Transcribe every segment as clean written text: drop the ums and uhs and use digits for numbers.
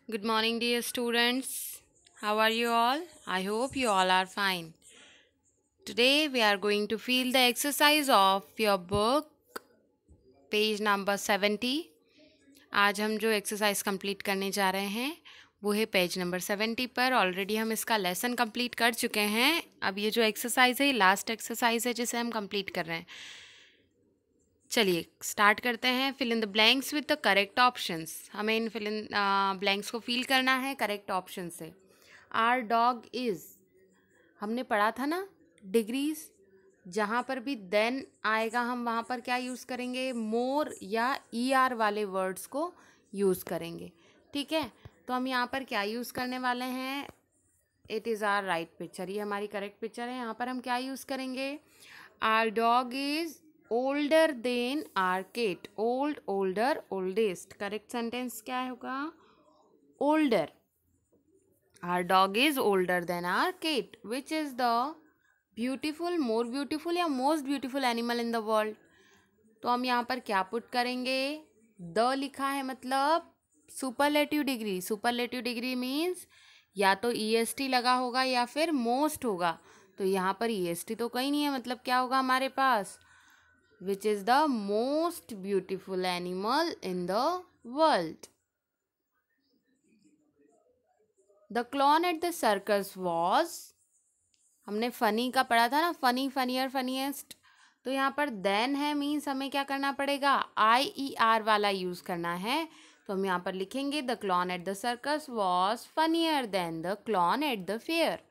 Good morning, dear students. How are you all? I hope you all are fine. Today, we are going to fill the exercise of your book, page number 70. आज हम जो exercise complete करने जा रहे हैं वो है page number 70 पर। ऑलरेडी हम इसका लेसन कंप्लीट कर चुके हैं। अब ये जो एक्सरसाइज है, लास्ट एक्सरसाइज है जिसे हम कंप्लीट कर रहे हैं। चलिए स्टार्ट करते हैं। Fill in the blanks with the correct options. हमें इन फिल इन ब्लैंक्स को फिल करना है करेक्ट ऑप्शन से। आर डॉग इज़, हमने पढ़ा था ना डिग्रीज, जहाँ पर भी देन आएगा हम वहाँ पर क्या यूज़ करेंगे, मोर या ER वाले वर्ड्स को यूज़ करेंगे। ठीक है, तो हम यहाँ पर क्या यूज़ करने वाले हैं, it is our right picture, ये हमारी करेक्ट पिक्चर है। यहाँ पर हम क्या यूज़ करेंगे, our dog is older than our cat. Old, older, oldest. Correct sentence क्या होगा, older. Our dog is older than our cat. Which is the beautiful, more beautiful या most beautiful animal in the world? तो हम यहाँ पर क्या put करेंगे, the लिखा है मतलब superlative degree. Superlative degree means या तो EST लगा होगा या फिर मोस्ट होगा। तो यहाँ पर EST तो कहीं नहीं है, मतलब क्या होगा हमारे पास, which is the most beautiful animal in the world. The clown at the circus was, हमने फनी का पढ़ा था ना, फनी, फनियर, फनीएस्ट। तो यहाँ पर देन है मीन्स हमें क्या करना पड़ेगा, IER वाला यूज़ करना है। तो हम यहाँ पर लिखेंगे the clown at the circus was funnier than the clown at the fair.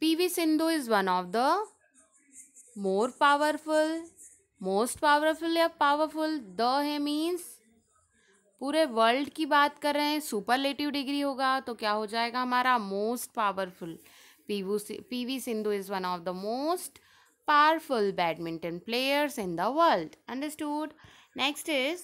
PV Sindhu is one of the more powerful, most powerful या पावरफुल, द है मीन्स पूरे वर्ल्ड की बात कर रहे हैं, सुपरलेटिव डिग्री होगा तो क्या हो जाएगा हमारा, most powerful. PV Sindhu is one of the most powerful badminton players in the world. Understood. Next is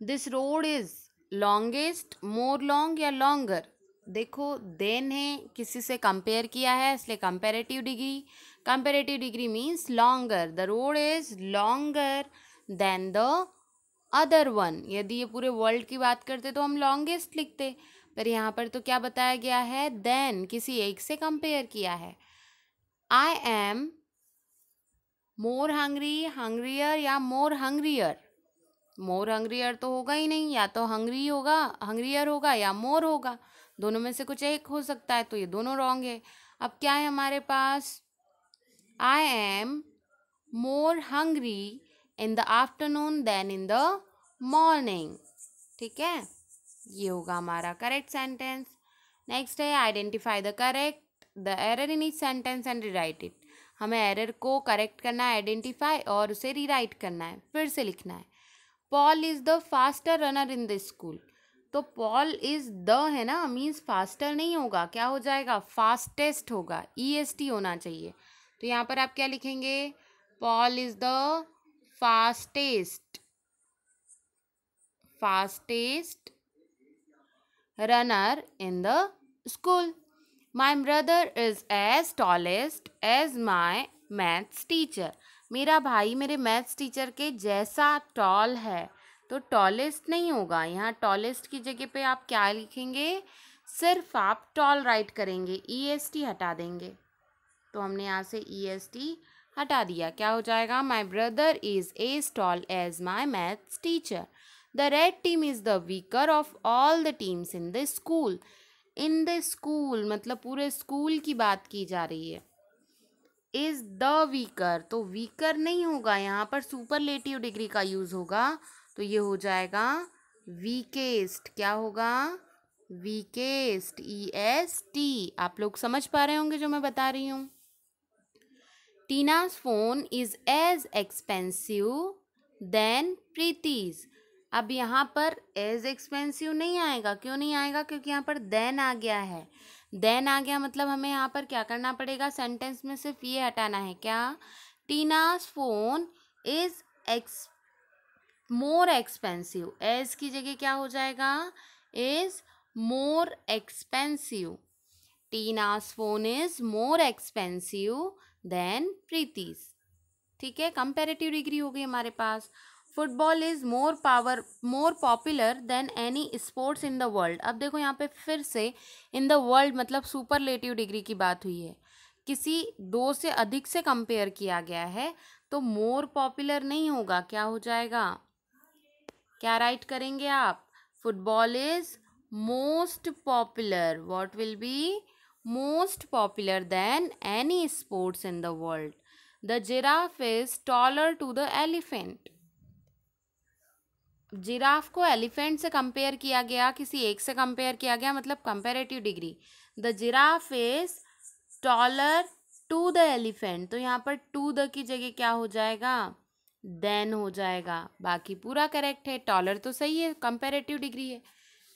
this road is longest, more long या लॉन्गर। देखो देन है, किसी से कंपेयर किया है इसलिए comparative degree. Comparative degree means longer. The road is longer than the other one. यदि ये पूरे वर्ल्ड की बात करते तो हम लॉन्गेस्ट लिखते, पर यहाँ पर तो क्या बताया गया है, देन किसी एक से कंपेयर किया है। आई एम मोर हंग्री, हंग्रियर या मोर हंग्रियर। मोर हंग्रियर तो होगा ही नहीं, या तो हंग्री होगा, हंग्रियर होगा या मोर होगा, दोनों में से कुछ एक हो सकता है, तो ये दोनों रॉन्ग है। अब क्या है हमारे पास, I am more hungry in the afternoon than in the morning. ठीक है, ये होगा हमारा करेक्ट सेंटेंस। नेक्स्ट है identify the correct the error in each sentence and rewrite it. हमें एरर को करेक्ट करना है, आइडेंटिफाई, और उसे रीराइट करना है, फिर से लिखना है। Paul is the faster runner in the school. तो पॉल इज़ द है ना, मीन्स फास्टर नहीं होगा, क्या हो जाएगा, फास्टेस्ट होगा, EST होना चाहिए। तो यहाँ पर आप क्या लिखेंगे, Paul is the fastest, fastest runner in the school. My brother is as tallest as my maths teacher. मेरा भाई मेरे मैथ्स टीचर के जैसा टॉल है। तो टॉलेस्ट नहीं होगा, यहाँ टॉलेस्ट की जगह पे आप क्या लिखेंगे, सिर्फ आप टॉल राइट करेंगे, EST हटा देंगे। तो हमने यहाँ से EST हटा दिया, क्या हो जाएगा, my brother is as tall as my maths teacher. The red team is the weaker of all the teams in the school. In the school मतलब पूरे स्कूल की बात की जा रही है। इज द वीकर, तो वीकर नहीं होगा, यहाँ पर सुपरलेटिव डिग्री का यूज होगा, तो ये हो जाएगा वीकेस्ट। क्या होगा, वीकेस्ट, EST। आप लोग समझ पा रहे होंगे जो मैं बता रही हूँ। टीना's phone is as expensive than प्रीति's। अब यहाँ पर एज एक्सपेंसिव नहीं आएगा, क्यों नहीं आएगा, क्योंकि यहाँ पर देन आ गया है। देन आ गया मतलब हमें यहाँ पर क्या करना पड़ेगा, सेंटेंस में सिर्फ ये हटाना है, क्या, टीना's phone is more expensive. As की जगह क्या हो जाएगा, इज मोर एक्सपेंसिव। टीना's phone is more expensive than Preeti's. ठीक है, कंपेरेटिव डिग्री हो गई हमारे पास। Football is more popular than any sports in the world. अब देखो यहाँ पे फिर से इन द वर्ल्ड मतलब सुपरलेटिव डिग्री की बात हुई है, किसी दो से अधिक से कंपेयर किया गया है, तो मोर पॉपुलर नहीं होगा, क्या हो जाएगा, क्या राइट करेंगे आप, football is most popular, what will be most popular than any sports in the world. The giraffe is taller to the elephant. जिराफ को एलिफेंट से कंपेयर किया गया, किसी एक से कंपेयर किया गया, मतलब comparative degree. The giraffe is taller to the elephant, तो यहाँ पर टू द की जगह क्या हो जाएगा, देन हो जाएगा। बाकी पूरा करेक्ट है, टॉलर तो सही है, कंपेरेटिव डिग्री है,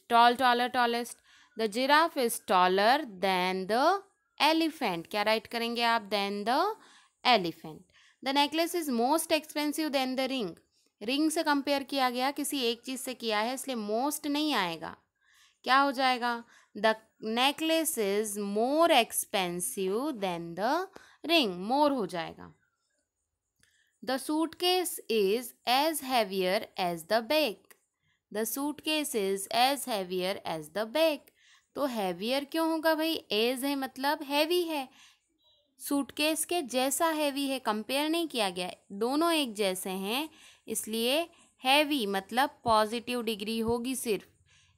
tall taller tallest. The giraffe is taller than the elephant, क्या राइट करेंगे आप, than the elephant. The necklace is most expensive than the ring. Ring से कंपेयर किया गया, किसी एक चीज से किया है, इसलिए मोस्ट नहीं आएगा, क्या हो जाएगा, the necklace is more expensive than the ring, more हो जाएगा। The suitcase is as heavier as the bag. The suitcase is as heavier as the bag, तो हैवियर क्यों होगा भाई, एज है मतलब हैवी है, सूटकेस के जैसा हैवी है, कंपेयर नहीं किया गया, दोनों एक जैसे हैं, इसलिए हैवी मतलब पॉजिटिव डिग्री होगी सिर्फ,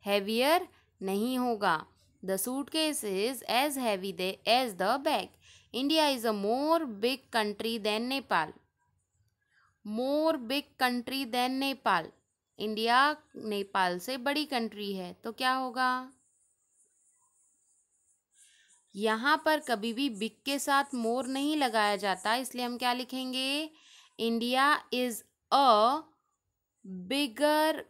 हैवियर नहीं होगा। The suitcase is as heavy as the bag. India is a more big country than Nepal. More big country than Nepal, India Nepal से बड़ी कंट्री है, तो क्या होगा, यहाँ पर कभी भी बिग के साथ मोर नहीं लगाया जाता, इसलिए हम क्या लिखेंगे, India is a bigger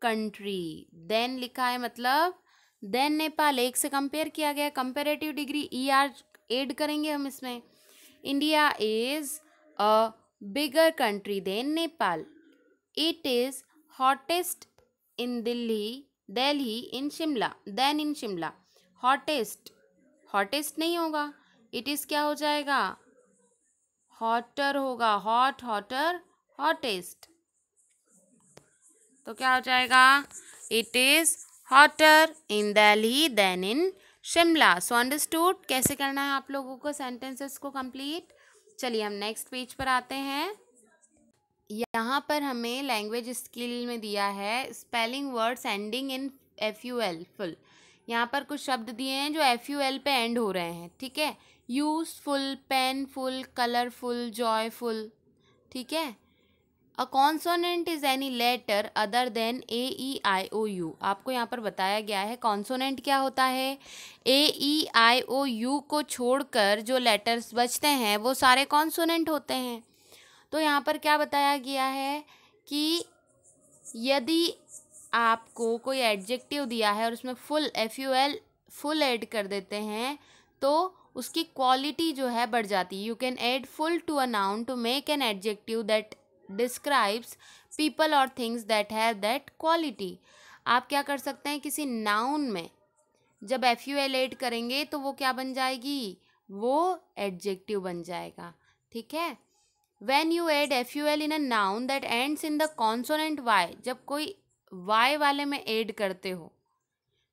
country than लिखा है, मतलब देन नेपाल, एक से कंपेयर किया गया, comparative degree E R add करेंगे हम इसमें। India is a bigger country than Nepal. It is hottest in Delhi in Shimla than in Shimla. Hottest, hottest नहीं होगा, इट इज क्या हो जाएगा, हॉटर होगा, हॉट हॉटर हॉटेस्ट, तो क्या हो जाएगा, it is hotter in Delhi than in Shimla. So understood कैसे करना है आप लोगों को सेंटेंसेस को कंप्लीट। चलिए हम नेक्स्ट पेज पर आते हैं। यहाँ पर हमें लैंग्वेज स्किल में दिया है spelling words ending in FUL full. यहाँ पर कुछ शब्द दिए हैं जो FUL पे एंड हो रहे हैं, ठीक है, यूजफुल, पेनफुल, कलरफुल, जॉयफुल, ठीक है। A consonant is any letter other than AEIOU। आपको यहाँ पर बताया गया है कॉन्सोनेंट क्या होता है, AEIOU को छोड़कर जो लेटर्स बचते हैं वो सारे कॉन्सोनेंट होते हैं। तो यहाँ पर क्या बताया गया है कि यदि आपको कोई एडजेक्टिव दिया है और उसमें फुल FUL फुल ऐड कर देते हैं तो उसकी क्वालिटी जो है बढ़ जाती है। You can add full to a noun to make an adjective that describes people और things that have that quality. आप क्या कर सकते हैं, किसी नाउन में जब FUL ऐड करेंगे तो वो क्या बन जाएगी, वो एडजेक्टिव बन जाएगा, ठीक है। When you add FUL in a noun that ends in the consonant Y, जब कोई Y वाले में ऐड करते हो,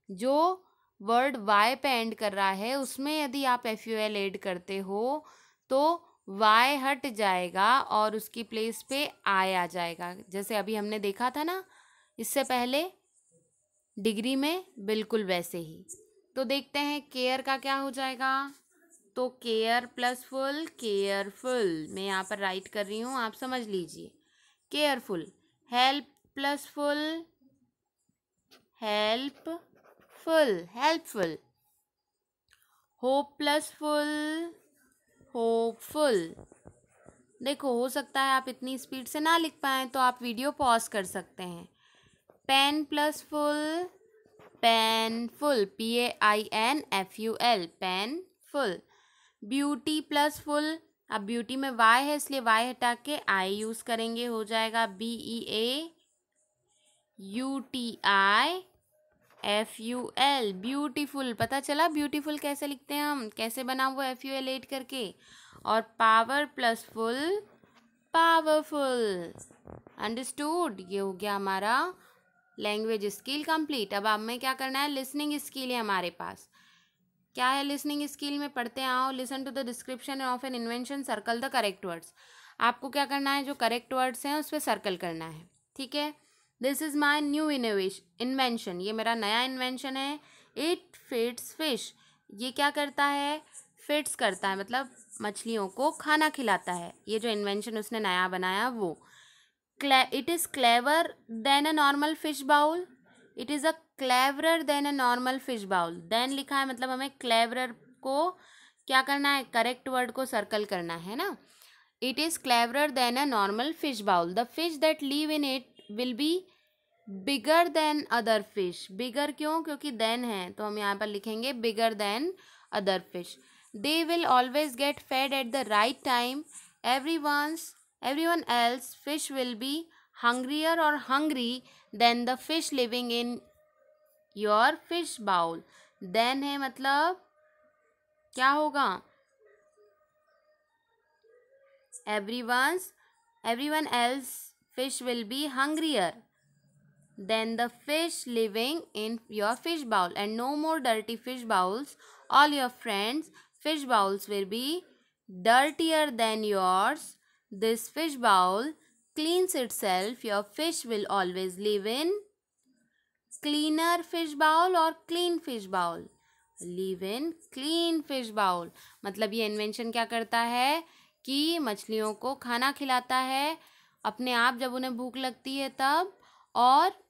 जो वर्ड Y पे एंड कर रहा है उसमें यदि आप FUL ऐड करते हो तो Y हट जाएगा और उसकी प्लेस पे I आ जाएगा, जैसे अभी हमने देखा था ना इससे पहले डिग्री में, बिल्कुल वैसे ही। तो देखते हैं केयर का क्या हो जाएगा, तो केयर प्लस फुल, केयरफुल, मैं यहाँ पर राइट कर रही हूँ, आप समझ लीजिए, careful. Help plus full, helpful, helpful. Hope plus full, hopeful. देखो हो सकता है आप इतनी स्पीड से ना लिख पाएँ तो आप वीडियो पॉज कर सकते हैं। Pain plus full, painful, PAINFUL, painful. Beauty plus full, अब ब्यूटी में Y है इसलिए Y हटा के I यूज़ करेंगे, हो जाएगा BEAUTIFUL, ब्यूटीफुल। पता चला ब्यूटीफुल कैसे लिखते हैं हम, कैसे बना हुआ FUL ऐड करके। और power plus full, powerful. Understood? ये हो गया हमारा लैंग्वेज स्किल कंप्लीट। अब हमें क्या करना है, लिसनिंग स्किल है हमारे पास। क्या है लिसनिंग स्किल में? पढ़ते आओ। Listen to the description of an invention, circle the correct words. आपको क्या करना है, जो करेक्ट वर्ड्स हैं उस पर सर्कल करना है, ठीक है। This is my new invention, ये मेरा नया इन्वेंशन है। इट फीड्स फिश, ये क्या करता है, फिट्स करता है, मतलब मछलियों को खाना खिलाता है। ये जो इन्वेंशन उसने नया बनाया वो। It is clever than a normal fish bowl, it is a cleverer than a normal fish bowl. Than लिखा है, मतलब हमें क्लेवरर को क्या करना है, करेक्ट वर्ड को सर्कल करना है ना। It is cleverer than a normal fish bowl. The fish that live in it will be bigger than other fish. Bigger क्यों? क्योंकि देन है, तो हम यहाँ पर लिखेंगे bigger than other fish. They will always get fed at the right time. everyone else fish will be hungrier or hungry than the fish living in your fish bowl. then है मतलब क्या होगा, everyone else fish will be hungrier than the fish living in your fish bowl, and no more dirty fish bowls. All your friends fish bowls will be dirtier than yours. This fish bowl cleans itself. Your fish will always live in cleaner fish bowl or clean fish bowl. Live in clean fish bowl. मतलब ये invention क्या करता है कि मछलियों को खाना खिलाता है अपने आप जब उन्हें भूख लगती है तब, और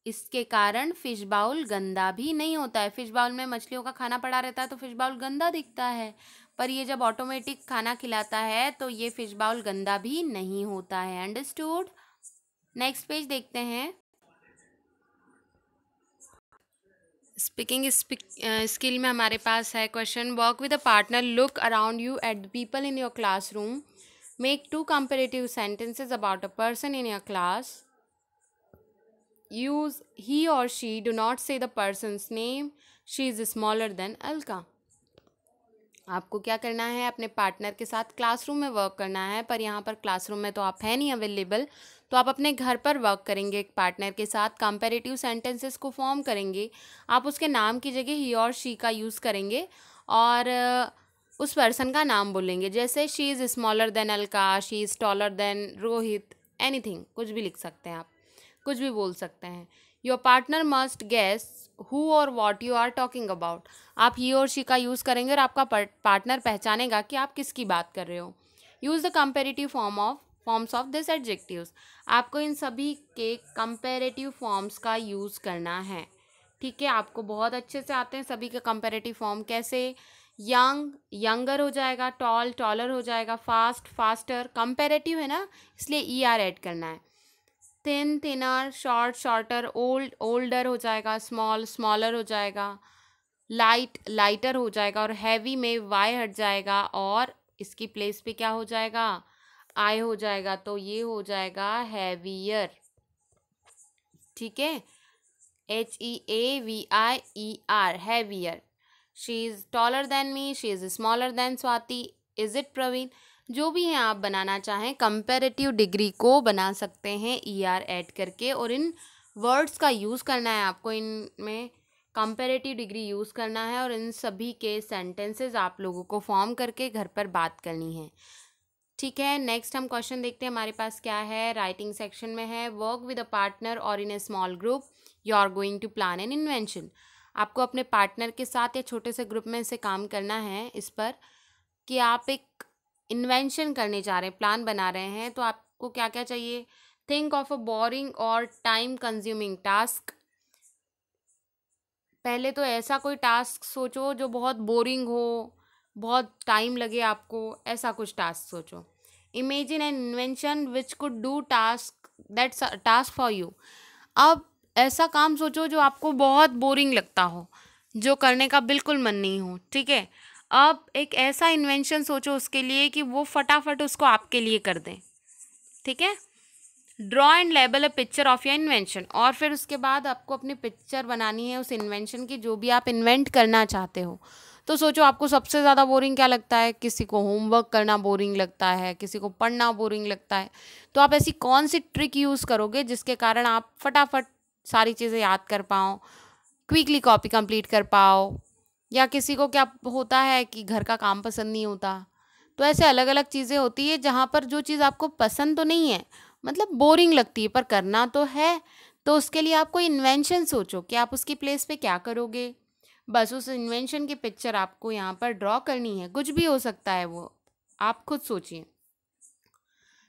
इसके कारण फिश बाउल गंदा भी नहीं होता है। फिश बाउल में मछलियों का खाना पड़ा रहता है तो फिश बाउल गंदा दिखता है, पर ये जब ऑटोमेटिक खाना खिलाता है तो ये फिश बाउल गंदा भी नहीं होता है। अंडरस्टूड? नेक्स्ट पेज देखते हैं। स्पीकिंग स्किल में हमारे पास है question, work with a partner, look around you at the people in your classroom, make 2 comparative sentences about a person in your class, use he or she, do not say the person's name, she is smaller than Alka. आपको क्या करना है, अपने partner के साथ classroom में work करना है, पर यहाँ पर क्लासरूम में तो आप है नहीं अवेलेबल, तो आप अपने घर पर वर्क करेंगे एक पार्टनर के साथ, कंपैरेटिव सेंटेंसेस को फॉर्म करेंगे। आप उसके नाम की जगह ही और शी का यूज़ करेंगे और उस पर्सन का नाम बोलेंगे, जैसे she is smaller then Alka, she is taller then Rohit, anything, कुछ भी लिख सकते हैं आप, कुछ भी बोल सकते हैं। Your partner must guess who और what you are talking about. आप ही और शी का यूज़ करेंगे और आपका पार्टनर पहचानेगा कि आप किसकी बात कर रहे हो। Use the comparative forms of this adjectives. आपको इन सभी के कंपेरेटिव फॉर्म्स का यूज़ करना है, ठीक है। आपको बहुत अच्छे से आते हैं सभी के कंपेरेटिव फॉर्म। कैसे? यंग यंगर हो जाएगा, टॉल टॉलर हो जाएगा, फास्ट फास्टर, कंपेरेटिव है ना इसलिए ER ऐड करना है। Thin thinner, short shorter, old older हो जाएगा, स्मॉल स्मॉलर हो जाएगा, लाइट लाइटर हो जाएगा, और हैवी में वाई हट जाएगा और इसकी प्लेस पे क्या हो जाएगा, आई हो जाएगा, तो ये हो जाएगा हैवियर, ठीक है। HEAVIER, heavier. She is taller than me, she is smaller than Swati, is it Praveen. जो भी हैं आप बनाना चाहें कंपैरेटिव डिग्री को बना सकते हैं ER ऐड करके, और इन वर्ड्स का यूज़ करना है आपको, इनमें कंपैरेटिव डिग्री यूज़ करना है, और इन सभी के सेंटेंसेस आप लोगों को फॉर्म करके घर पर बात करनी है, ठीक है। नेक्स्ट हम क्वेश्चन देखते हैं हमारे पास क्या है। राइटिंग सेक्शन में है, वर्क विद अ पार्टनर और in a small group, you are going to plan an invention. आपको अपने पार्टनर के साथ या छोटे से ग्रुप में से काम करना है इस पर कि आप एक इन्वेंशन करने जा रहे हैं, प्लान बना रहे हैं, तो आपको क्या क्या चाहिए। थिंक ऑफ अ बोरिंग और टाइम कंज्यूमिंग टास्क। पहले तो ऐसा कोई टास्क सोचो जो बहुत बोरिंग हो, बहुत टाइम लगे आपको, ऐसा कुछ टास्क सोचो। Imagine an invention which could do that's task for you. अब ऐसा काम सोचो जो आपको बहुत बोरिंग लगता हो, जो करने का बिल्कुल मन नहीं हो, ठीक है। अब एक ऐसा इन्वेंशन सोचो उसके लिए कि वो फटाफट उसको आपके लिए कर दें, ठीक है। Draw and label a picture of your invention, और फिर उसके बाद आपको अपनी पिक्चर बनानी है उस इन्वेंशन की जो भी आप इन्वेंट करना चाहते हो। तो सोचो आपको सबसे ज़्यादा बोरिंग क्या लगता है? किसी को होमवर्क करना बोरिंग लगता है, किसी को पढ़ना बोरिंग लगता है। तो आप ऐसी कौन सी ट्रिक यूज़ करोगे जिसके कारण आप फटाफट सारी चीज़ें याद कर पाओ, क्विकली कॉपी कंप्लीट कर पाओ, या किसी को क्या होता है कि घर का काम पसंद नहीं होता। तो ऐसे अलग अलग चीज़ें होती है जहाँ पर जो चीज़ आपको पसंद तो नहीं है, मतलब बोरिंग लगती है, पर करना तो है। तो उसके लिए आप कोई इन्वेंशन सोचो कि आप उसकी प्लेस पे क्या करोगे। बस उस इन्वेंशन की पिक्चर आपको यहाँ पर ड्रॉ करनी है, कुछ भी हो सकता है वो, आप खुद सोचिए।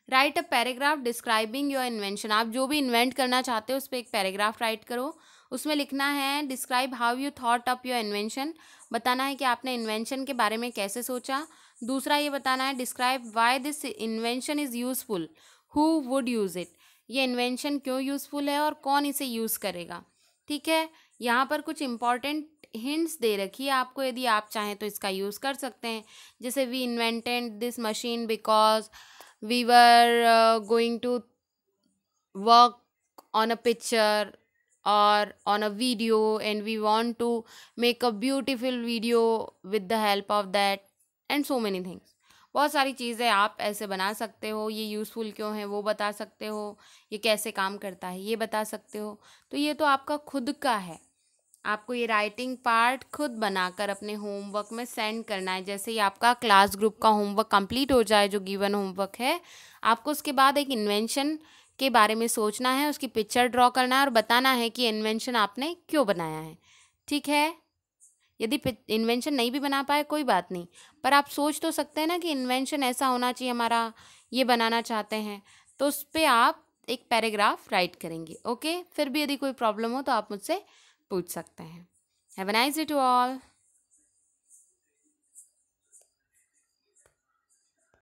Right a paragraph describing your invention. आप जो भी इन्वेंट करना चाहते हो उस पर एक पैराग्राफ राइट करो। उसमें लिखना है describe how you thought up your invention. बताना है कि आपने इन्वेंशन के बारे में कैसे सोचा। दूसरा ये बताना है describe why this invention is useful, who would use it. ये इन्वेंशन क्यों यूज़फुल है और कौन इसे यूज़ करेगा। ठीक है, यहाँ पर कुछ इंपॉर्टेंट हिंट्स दे रखी है आपको, यदि आप चाहें तो इसका यूज़ कर सकते हैं। जैसे we invented this machine because we were going to work on a picture or on a video and we want to make a beautiful video with the help of that and so many things। बहुत सारी चीज़ें आप ऐसे बना सकते हो। ये useful क्यों है वो बता सकते हो, ये कैसे काम करता है ये बता सकते हो। तो ये तो आपका खुद का है, आपको ये राइटिंग पार्ट खुद बनाकर अपने होमवर्क में सेंड करना है। जैसे ही आपका क्लास ग्रुप का होमवर्क कंप्लीट हो जाए, जो गिवन होमवर्क है, आपको उसके बाद एक इन्वेंशन के बारे में सोचना है, उसकी पिक्चर ड्रॉ करना है और बताना है कि इन्वेंशन आपने क्यों बनाया है। ठीक है, यदि इन्वेंशन नहीं भी बना पाए कोई बात नहीं, पर आप सोच तो सकते हैं ना कि इन्वेंशन ऐसा होना चाहिए हमारा, ये बनाना चाहते हैं, तो उस पर आप एक पैराग्राफ राइट करेंगे। ओके, फिर भी यदि कोई प्रॉब्लम हो तो आप मुझसे पूछ सकते हैं। Have a nice day to all.